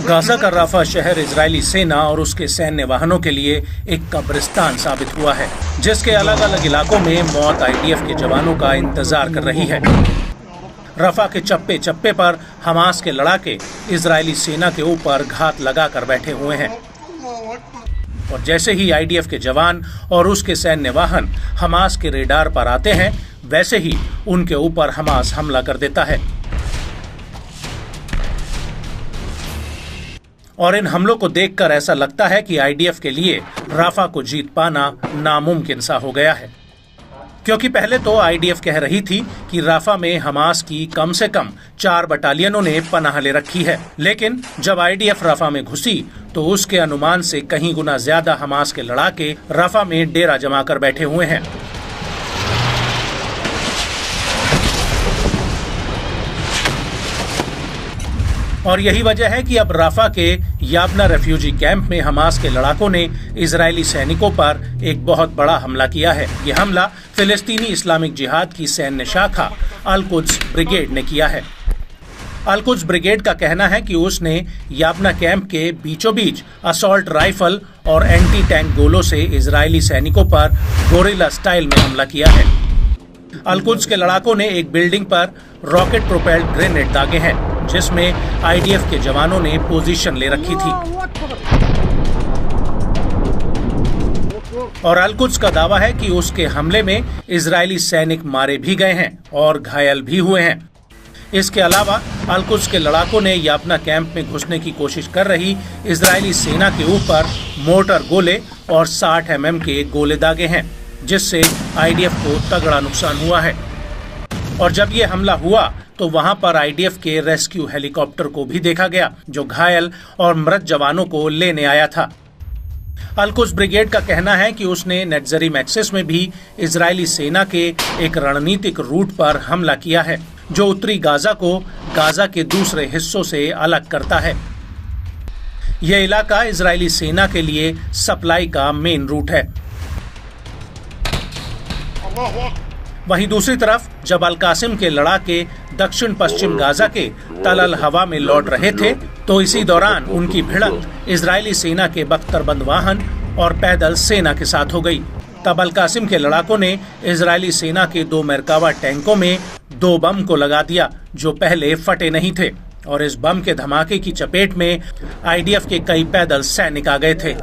Gaza का Rafa शहर Israeli सेना और उसके सैन्य वाहनों के लिए एक कब्रिस्तान साबित हुआ है, जिसके अलग अलग इलाकों में मौत आईडीएफ के जवानों का इंतजार कर रही है। रफा के चप्पे चप्पे पर हमास के लड़ाके इजरायली सेना के ऊपर घात लगाकर बैठे हुए हैं और जैसे ही आईडीएफ के जवान और उसके सैन्य वाहन हमास के रेडार पर आते हैं, वैसे ही उनके ऊपर हमास हमला कर देता है और इन हमलों को देखकर ऐसा लगता है कि आईडीएफ के लिए राफा को जीत पाना नामुमकिन सा हो गया है, क्योंकि पहले तो आईडीएफ कह रही थी कि राफा में हमास की कम से कम 4 बटालियनों ने पनाह ले रखी है, लेकिन जब आईडीएफ राफा में घुसी तो उसके अनुमान से कहीं गुना ज्यादा हमास के लड़ाके राफा में डेरा जमा कर बैठे हुए हैं। और यही वजह है कि अब राफा के याबना रेफ्यूजी कैंप में हमास के लड़ाकों ने इजरायली सैनिकों पर एक बहुत बड़ा हमला किया है। यह हमला फिलिस्तीनी इस्लामिक जिहाद की सैन्य शाखा अल-कुद्स ब्रिगेड ने किया है। अल-कुद्स ब्रिगेड का कहना है कि उसने याबना कैंप के बीचों बीच असॉल्ट राइफल और एंटी टैंक गोलों से इजरायली सैनिकों पर गोरिल्ला स्टाइल में हमला किया है। अल-कुद्स के लड़ाकों ने एक बिल्डिंग पर रॉकेट प्रोपेल्ड ग्रेनेड दागे हैं, जिसमें आईडीएफ के जवानों ने पोजीशन ले रखी थी और अल-कुद्स का दावा है कि उसके हमले में इजरायली सैनिक मारे भी गए हैं और घायल भी हुए हैं। इसके अलावा अल-कुद्स के लड़ाकों ने याबना कैंप में घुसने की कोशिश कर रही इजरायली सेना के ऊपर मोर्टार गोले और 60 mm के गोले दागे हैं, जिससे आईडीएफ को तगड़ा नुकसान हुआ है। और जब ये हमला हुआ तो वहां पर आईडीएफ के रेस्क्यू हेलीकॉप्टर को भी देखा गया, जो घायल और मृत जवानों को लेने आया था। अल-कुद्स ब्रिगेड का कहना है कि उसने नेट्जरीम एक्सिस में भी इजरायली सेना के एक रणनीतिक रूट पर हमला किया है, जो उत्तरी गाजा को गाजा के दूसरे हिस्सों से अलग करता है। यह इलाका इजरायली सेना के लिए सप्लाई का मेन रूट है। वहीं दूसरी तरफ जब अल-कासिम के लड़ाके दक्षिण पश्चिम गाजा के तल अल हवा में लौट रहे थे, तो इसी दौरान उनकी भिड़ंत इजरायली सेना के बख्तरबंद वाहन और पैदल सेना के साथ हो गई। तब अल-कासिम के लड़ाकों ने इजरायली सेना के 2 मेरकावा टैंकों में 2 बम को लगा दिया, जो पहले फटे नहीं थे, और इस बम के धमाके की चपेट में आईडीएफ के कई पैदल सैनिक आ गए थे।